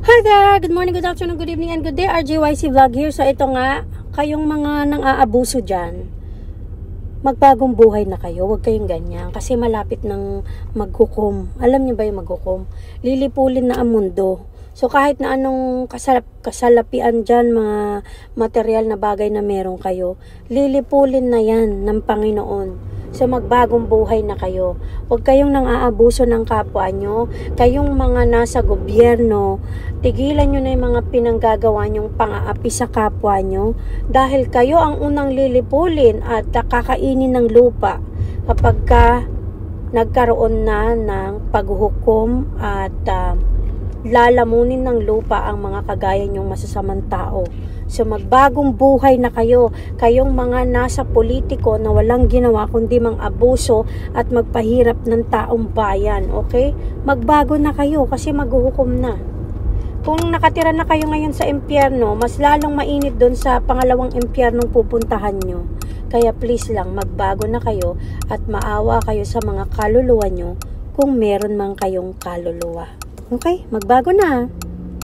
Hi there! Good morning, good afternoon, good evening, and good day. RJYC Vlog here. So ito nga, kayong mga nang-aabuso dyan, magbagong buhay na kayo. Huwag kayong ganyan. Kasi malapit ng maghukom. Alam niyo ba yung maghukom? Lilipulin na ang mundo. So kahit na anong kasalapian dyan, mga material na bagay na meron kayo, lilipulin na yan ng Panginoon. So magbagong buhay na kayo. Huwag kayong nang-aabuso ng kapwa nyo. Kayong mga nasa gobyerno, tigilan nyo na yung mga pinanggagawa nyong pang-aapi sa kapwa nyo. Dahil kayo ang unang lilipulin at kakainin ng lupa kapag nagkaroon na ng paghuhukom at lalamunin ng lupa ang mga kagaya nyong masasamang tao. So magbagong buhay na kayo. Kayong mga nasa politiko na walang ginawa kundi mang abuso at magpahirap ng taong bayan. Okay? Magbago na kayo kasi maghuhukom na. Kung nakatira na kayo ngayon sa impyerno, mas lalong mainit doon sa pangalawang impyernong pupuntahan nyo. Kaya please lang, magbago na kayo at maawa kayo sa mga kaluluwa nyo kung meron man kayong kaluluwa. Okay? Magbago na.